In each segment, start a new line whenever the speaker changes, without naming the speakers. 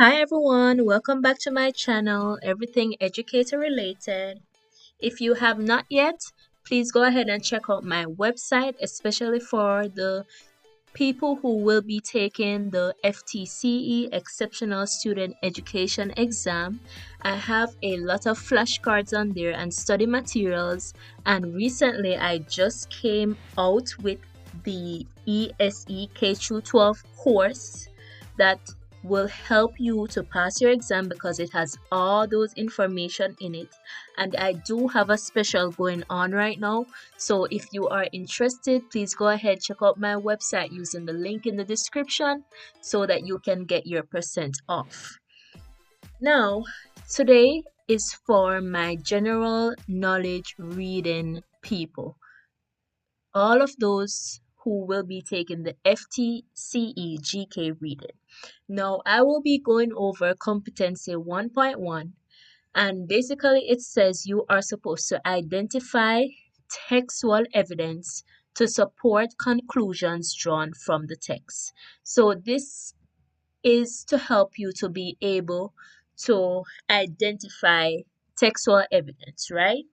Hi everyone, welcome back to my channel, Everything Educator Related. If you have not yet, please go ahead and check out my website, especially for the people who will be taking the FTCE Exceptional Student Education exam. I have a lot of flashcards on there and study materials, and recently I just came out with the ESE K-12 course that will help you to pass your exam because it has all those information in it. And I do have a special going on right now, so if you are interested, please go ahead, check out my website using the link in the description so that you can get your percent off. Now, today is for my general knowledge reading people, all of those who will be taking the FTCE GK reading. Now, I will be going over competency 1.1, and basically it says you are supposed to identify textual evidence to support conclusions drawn from the text. So this is to help you to be able to identify textual evidence, right?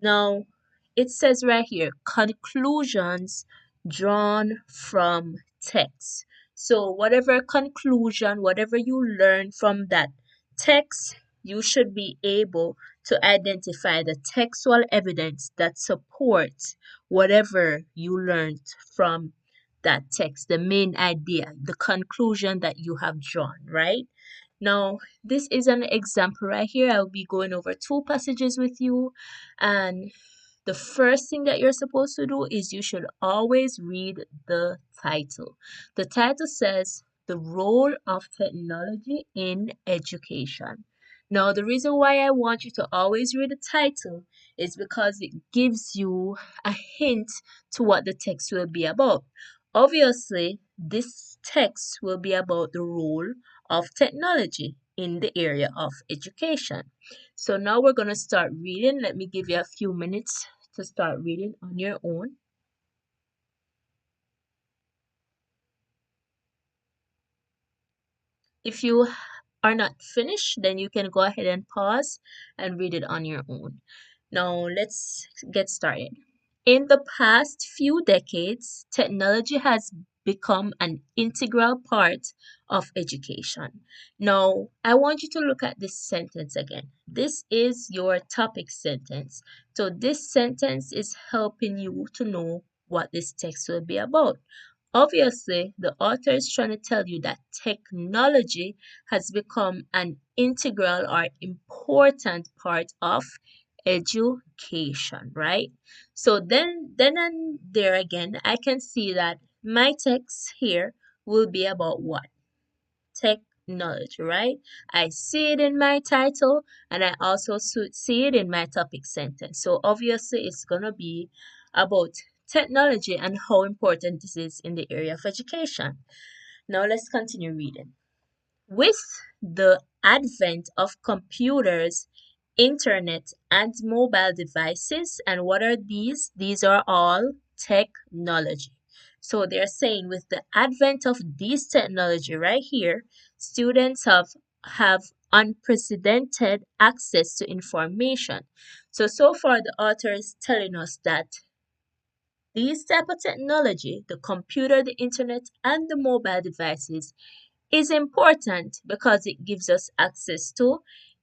Now, it says right here, conclusions drawn from text. So, whatever conclusion, whatever you learn from that text, you should be able to identify the textual evidence that supports whatever you learned from that text, the main idea, the conclusion that you have drawn, right? Now, this is an example right here. I'll be going over two passages with you, and the first thing that you're supposed to do is you should always read the title. The title says The Role of Technology in Education. Now, the reason why I want you to always read the title is because it gives you a hint to what the text will be about. Obviously, this text will be about the role of technology in the area of education. So now we're going to start reading. Let me give you a few minutes to start reading on your own. If you are not finished, then you can go ahead and pause and read it on your own. Now let's get started. In the past few decades, technology has become an integral part of education. Now, I want you to look at this sentence again. This is your topic sentence. So, this sentence is helping you to know what this text will be about. Obviously, the author is trying to tell you that technology has become an integral or important part of education, right? So then and there again, I can see that my text here will be about what? Technology, right? I see it in my title and I also see it in my topic sentence. So obviously it's going to be about technology and how important this is in the area of education. Now let's continue reading. With the advent of computers, internet, and mobile devices, and what are these? These are all technology. So they're saying with the advent of these technology right here, students have unprecedented access to information. So far the author is telling us that these type of technology, the computer, the internet, and the mobile devices, is important because it gives us access to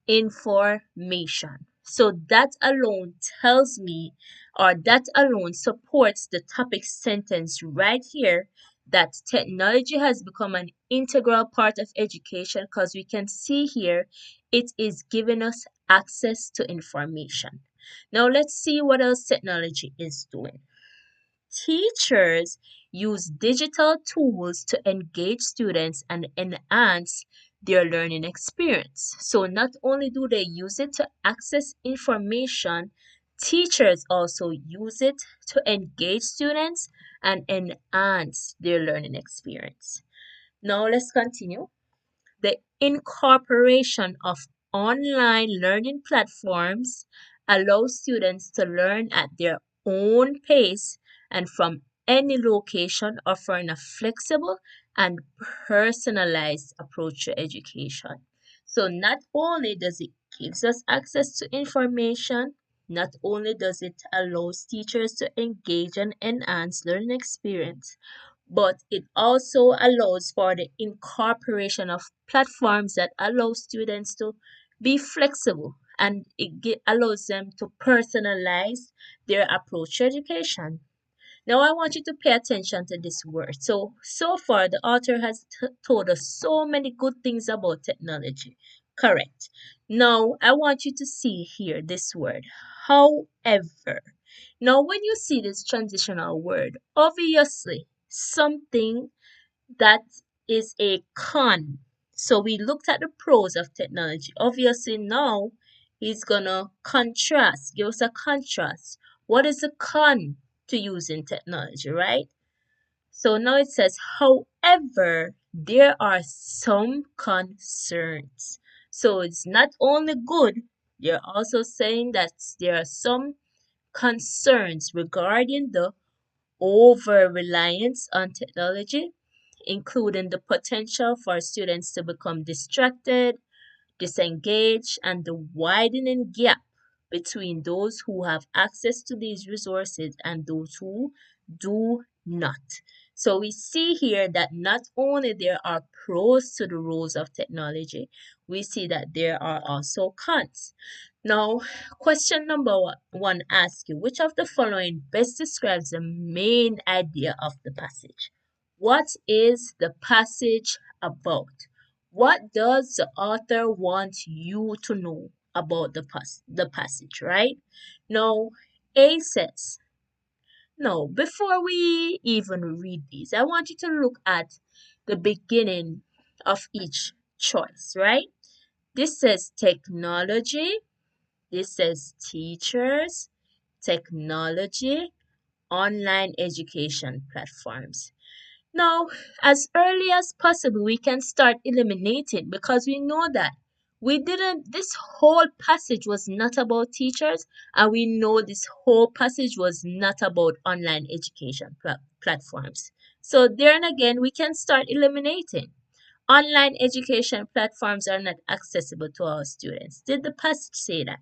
information. So that alone tells me, or that alone supports the topic sentence right here, that technology has become an integral part of education because we can see here it is giving us access to information. Now let's see what else technology is doing. Teachers use digital tools to engage students and enhance their learning experience. So, not only do they use it to access information, teachers also use it to engage students and enhance their learning experience. Now, let's continue. The incorporation of online learning platforms allows students to learn at their own pace and from any location, offering a flexible and personalized approach to education. So not only does it gives us access to information, not only does it allow teachers to engage and enhance learning experience, but it also allows for the incorporation of platforms that allow students to be flexible, and allows them to personalize their approach to education. Now, I want you to pay attention to this word. So far, the author has told us so many good things about technology. Correct. Now, I want you to see here this word. However, now when you see this transitional word, obviously something that is a con. So we looked at the pros of technology. Obviously, now he's gonna contrast, give us a contrast. What is the con to using technology, right? So now it says, however, there are some concerns. So it's not only good, they're also saying that there are some concerns regarding the over reliance on technology, including the potential for students to become distracted, disengaged, and the widening gap between those who have access to these resources and those who do not. So we see here that not only there are pros to the roles of technology, we see that there are also cons. Now, question number one asks you, which of the following best describes the main idea of the passage? What is the passage about? What does the author want you to know about the passage, right? Now, A says, no, before we even read these, I want you to look at the beginning of each choice, right? This says technology, this says teachers, technology, online education platforms. Now, as early as possible, we can start eliminating because we know that this whole passage was not about teachers, and we know this whole passage was not about online education platforms. So, there and again, we can start eliminating. Online education platforms are not accessible to all students. Did the passage say that?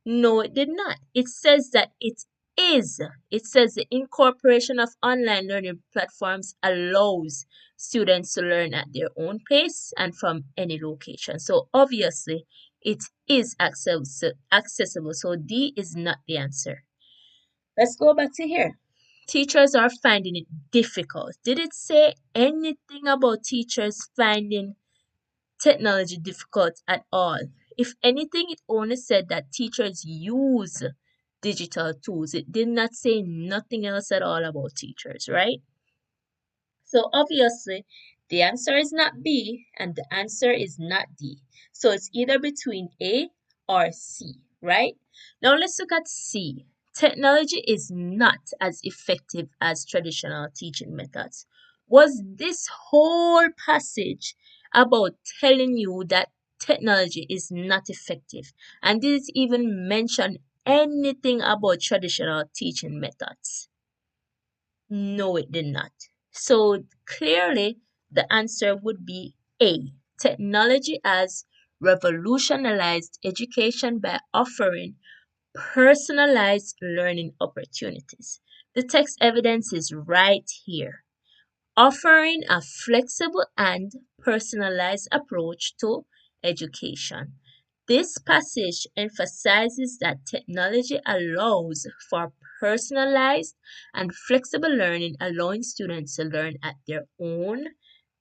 No, it did not. It says that it is. It says the incorporation of online learning platforms allows students to learn at their own pace and from any location. So obviously, it is accessible. So D is not the answer. Let's go back to here. Teachers are finding it difficult. Did it say anything about teachers finding technology difficult at all? If anything, it only said that teachers use digital tools. It did not say nothing else at all about teachers, right? So obviously, the answer is not B and the answer is not D. So it's either between A or C, right? Now let's look at C. Technology is not as effective as traditional teaching methods. Was this whole passage about telling you that technology is not effective? And did it even mention anything about traditional teaching methods? No, it did not. So clearly, the answer would be A. Technology has revolutionized education by offering personalized learning opportunities. The text evidence is right here, offering a flexible and personalized approach to education. This passage emphasizes that technology allows for personalized and flexible learning, allowing students to learn at their own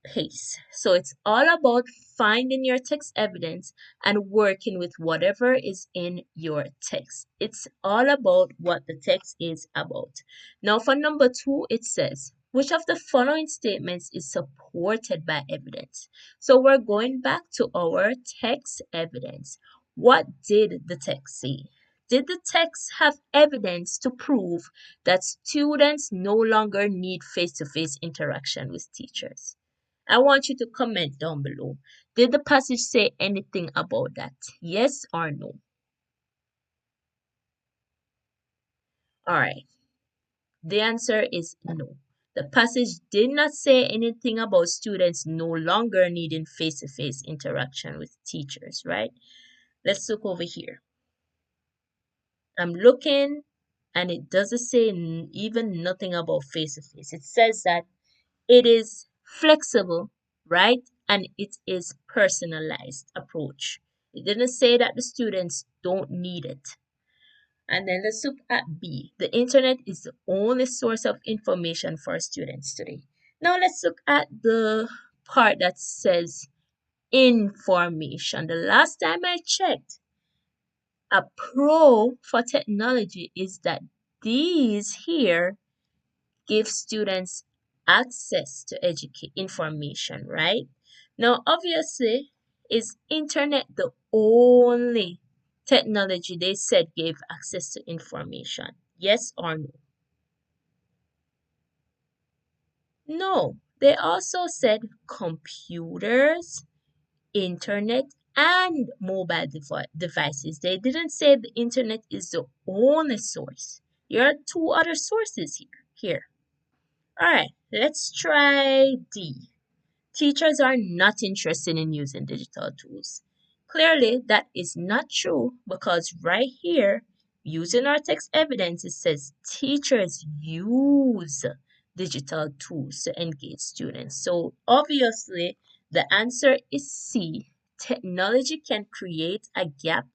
pace. So it's all about finding your text evidence and working with whatever is in your text. It's all about what the text is about. Now, for number two, it says, which of the following statements is supported by evidence? So we're going back to our text evidence. What did the text say? Did the text have evidence to prove that students no longer need face to face interaction with teachers? I want you to comment down below. Did the passage say anything about that? Yes or no? All right. The answer is no. The passage did not say anything about students no longer needing face-to-face interaction with teachers, right? Let's look over here. I'm looking and it doesn't say even nothing about face-to-face. It says that it is flexible, right? And it is personalized approach. It didn't say that the students don't need it. And then let's look at B. The internet is the only source of information for students today. Now let's look at the part that says information. The last time I checked, a pro for technology is that these here give students access to educate information, right? Now, obviously, is internet the only technology they said gave access to information? Yes or no? No. They also said computers, internet, and mobile devices. They didn't say the internet is the only source. There are two other sources here. All right, let's try D. Teachers are not interested in using digital tools. Clearly, that is not true because right here, using our text evidence, it says teachers use digital tools to engage students. So obviously, the answer is C. Technology can create a gap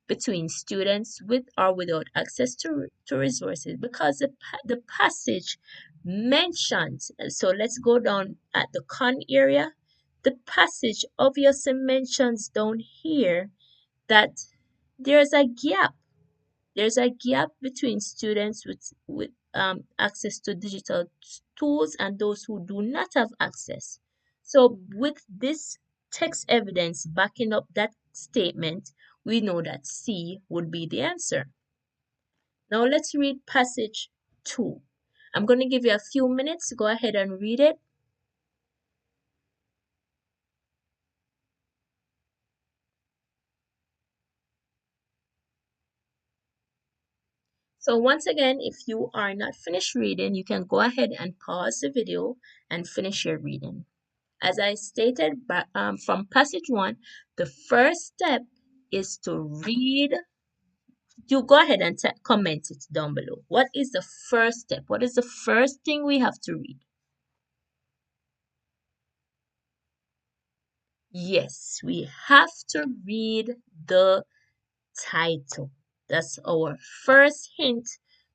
between students with or without access to resources because the passage mentions, so let's go down at the con area. The passage obviously mentions down here that there's a gap. There's a gap between students with access to digital tools and those who do not have access. So with this text evidence backing up that statement, we know that C would be the answer. Now let's read passage 2. I'm going to give you a few minutes to go ahead and read it. So once again, if you are not finished reading, you can go ahead and pause the video and finish your reading. As I stated from passage 1, the first step is to read. You go ahead and comment it down below. What is the first step? What is the first thing we have to read? Yes, we have to read the title. That's our first hint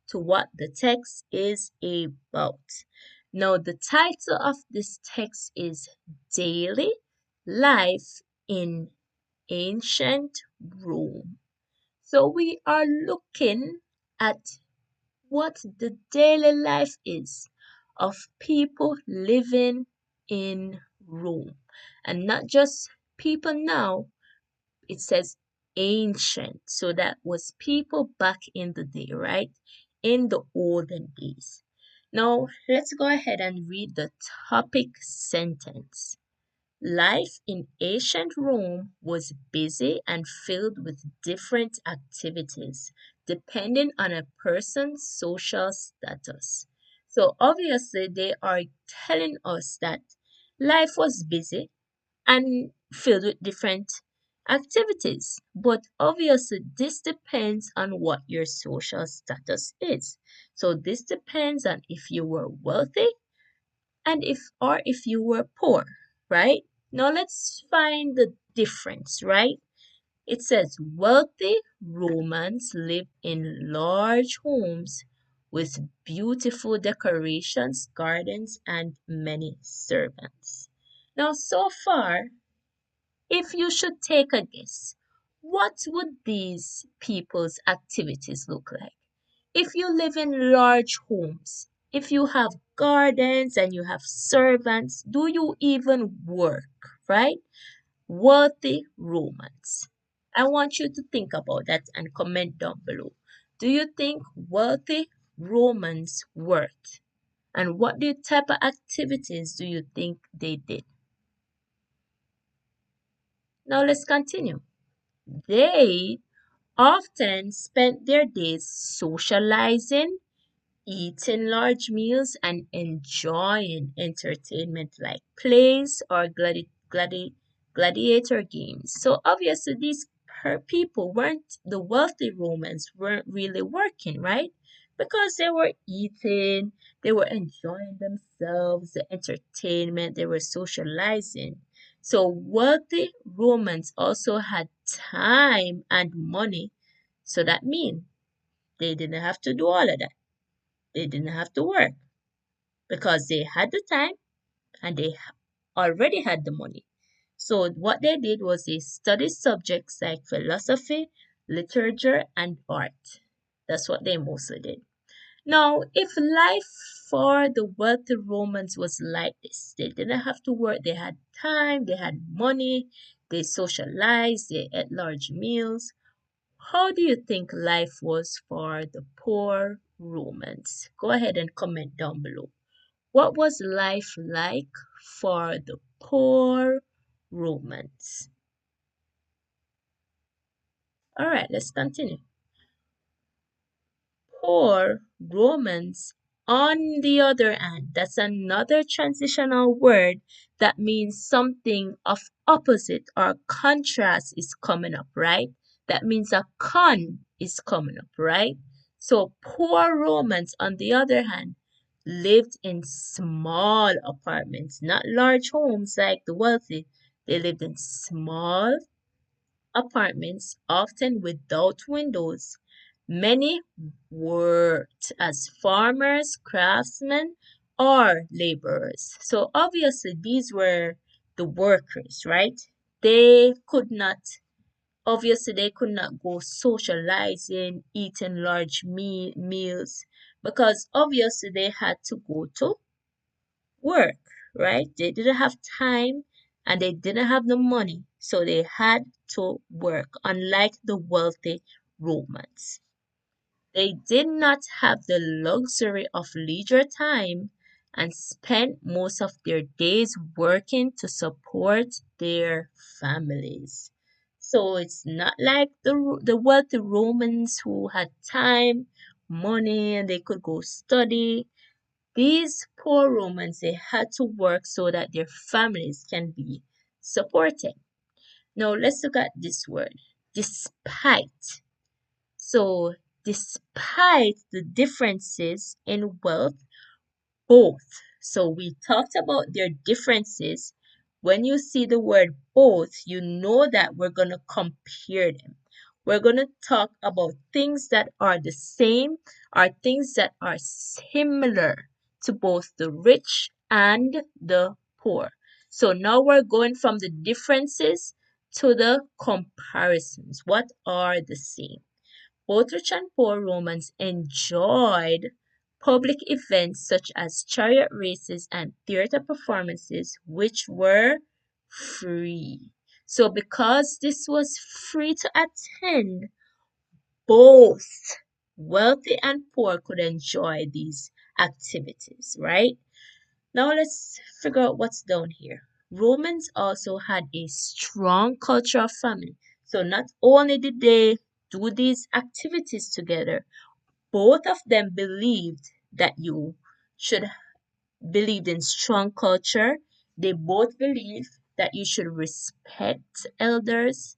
to what the text is about. Now, the title of this text is Daily Life in Ancient Rome. So, we are looking at what the daily life is of people living in Rome. And not just people now, it says ancient. So that was people back in the day, right? In the olden days. Now, let's go ahead and read the topic sentence. Life in ancient Rome was busy and filled with different activities, depending on a person's social status. So, obviously, they are telling us that life was busy and filled with different activities. But obviously, this depends on what your social status is. So, this depends on if you were wealthy and if you were poor, right? Now, let's find the difference, right? It says wealthy Romans lived in large homes with beautiful decorations, gardens, and many servants. Now, so far, if you should take a guess, what would these people's activities look like? If you live in large homes, if you have gardens and you have servants, do you even work, right? Wealthy Romans. I want you to think about that and comment down below. Do you think wealthy Romans worked? And what type of activities do you think they did? Now let's continue. They often spent their days socializing, eating large meals and enjoying entertainment like plays or gladiator games. So obviously these people weren't the wealthy Romans weren't really working, right? Because they were eating, they were enjoying themselves, the entertainment, they were socializing. So wealthy Romans also had time and money. So that means they didn't have to do all of that. They didn't have to work because they had the time and they already had the money. So what they did was they studied subjects like philosophy, literature, and art. That's what they mostly did. Now, if life for the wealthy Romans was like this, they didn't have to work, they had time, they had money, they socialized, they ate large meals. How do you think life was for the poor Romans? Go ahead and comment down below. What was life like for the poor Romans? All right, let's continue. Poor Romans, on the other hand, that's another transitional word that means something of opposite or contrast is coming up, right? That means a con is coming up, right? So poor Romans, on the other hand, lived in small apartments, not large homes like the wealthy. They lived in small apartments, often without windows. Many worked as farmers, craftsmen, or laborers. So obviously, these were the workers, right? They could not, obviously, they could not go socializing, eating large meals, because obviously they had to go to work, right? They didn't have time and they didn't have the money, so they had to work, unlike the wealthy Romans. They did not have the luxury of leisure time and spent most of their days working to support their families. So it's not like the wealthy Romans who had time, money, and they could go study. These poor Romans, they had to work so that their families can be supported. Now let's look at this word, despite. So despite the differences in wealth, both. So we talked about their differences. When you see the word both, you know that we're going to compare them. We're going to talk about things that are the same or things that are similar to both the rich and the poor. So now we're going from the differences to the comparisons. What are the same? Both rich and poor Romans enjoyed public events such as chariot races and theater performances, which were free. So, because this was free to attend, both wealthy and poor could enjoy these activities, right? Now, let's figure out what's down here. Romans also had a strong culture of family. So, not only did they do these activities together, both of them believed that you should believe in strong culture. They both believed that you should respect elders.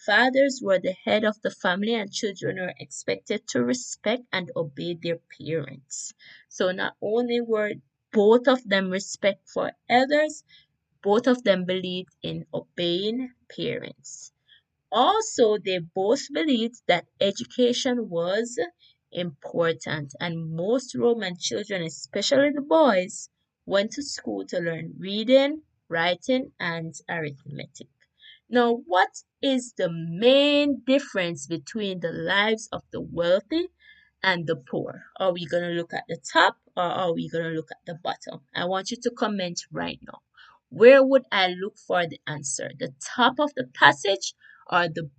Fathers were the head of the family and children were expected to respect and obey their parents. So not only were both of them respect for elders, both of them believed in obeying parents. Also, they both believed that education was important, and most Roman children, especially the boys, went to school to learn reading, writing, and arithmetic. Now, what is the main difference between the lives of the wealthy and the poor? Are we going to look at the top or are we going to look at the bottom? I want you to comment right now. Where would I look for the answer? The top of the passage or the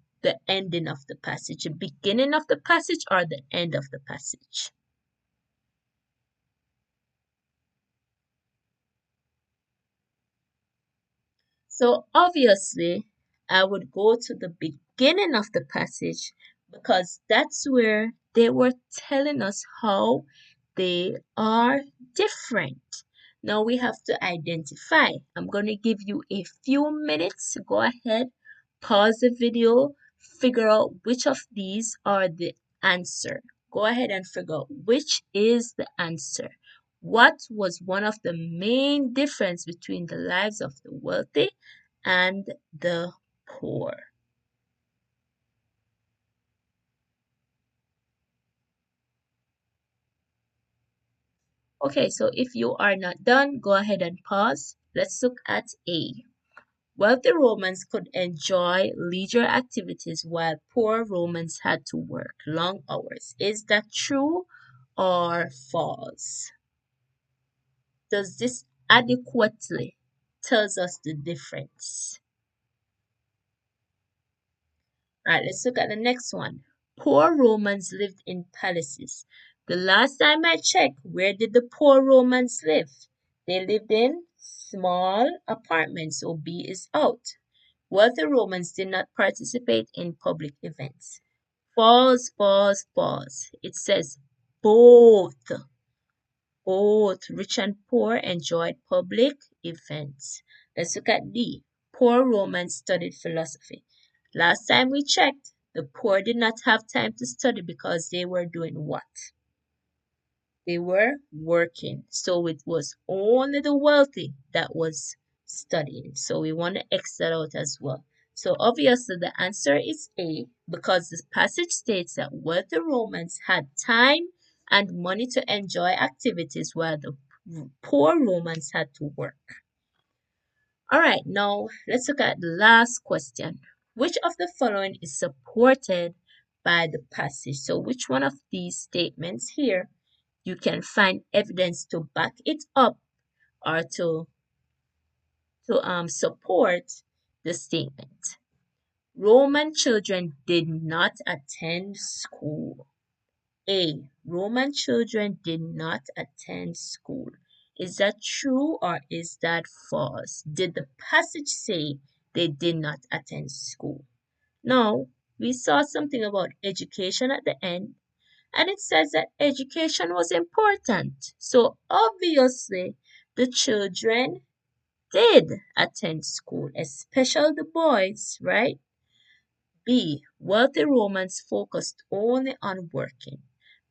ending of the passage? The beginning of the passage or the end of the passage? So obviously, I would go to the beginning of the passage because that's where they were telling us how they are different. Now we have to identify. I'm going to give you a few minutes to go ahead, pause the video, figure out which of these are the answer. Go ahead and figure out which is the answer. What was one of the main difference between the lives of the wealthy and the poor? Okay, so if you are not done, go ahead and pause. Let's look at A. Wealthy Romans could enjoy leisure activities while poor Romans had to work long hours. Is that true or false? Does this adequately tells us the difference? All right, let's look at the next one. Poor Romans lived in palaces. The last time I checked, where did the poor Romans live? They lived in small apartments, so B is out. Wealthy Romans did not participate in public events. False, false, false. It says both. Both rich and poor enjoyed public events. Let's look at D. Poor Romans studied philosophy. Last time we checked, the poor did not have time to study because they were doing what? They were working. So it was only the wealthy that was studying. So we want to X that out as well. So obviously the answer is A because the passage states that wealthy Romans had time and money to enjoy activities while the poor Romans had to work. All right, now let's look at the last question. Which of the following is supported by the passage? So which one of these statements here you can find evidence to back it up or to support the statement? Roman children did not attend school. A. Roman children did not attend school. Is that true or is that false? Did the passage say they did not attend school? No, we saw something about education at the end, and it says that education was important. So obviously, the children did attend school, especially the boys, right? B. Wealthy Romans focused only on working.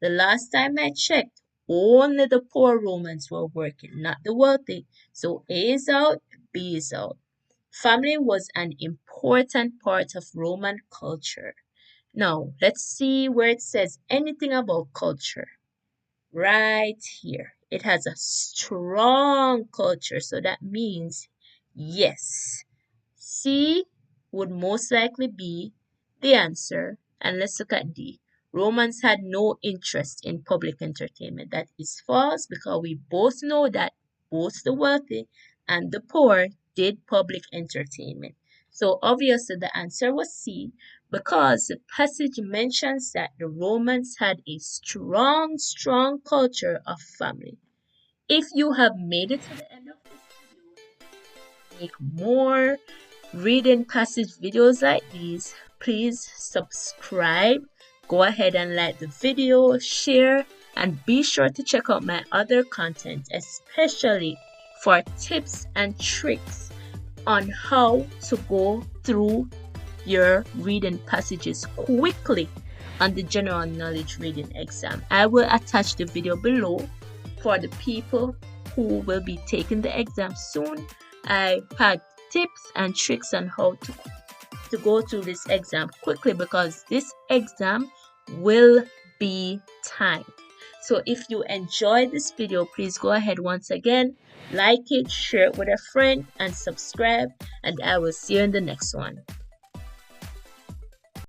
The last time I checked, only the poor Romans were working, not the wealthy. So A is out, B is out. Family was an important part of Roman culture. Now, let's see where it says anything about culture. Right here. It has a strong culture, so that means yes. C would most likely be the answer. And let's look at D. Romans had no interest in public entertainment. That is false because we both know that both the wealthy and the poor did public entertainment. So obviously the answer was C because the passage mentions that the Romans had a strong, strong culture of family. If you have made it to the end of this video, make more reading passage videos like these, please subscribe. Go ahead and like the video, share, and be sure to check out my other content, especially for tips and tricks on how to go through your reading passages quickly on the general knowledge reading exam. I will attach the video below for the people who will be taking the exam soon. I had tips and tricks on how to go through this exam quickly because this exam will be timed. So if you enjoyed this video, please go ahead once again, like it, share it with a friend, and subscribe, and I will see you in the next one.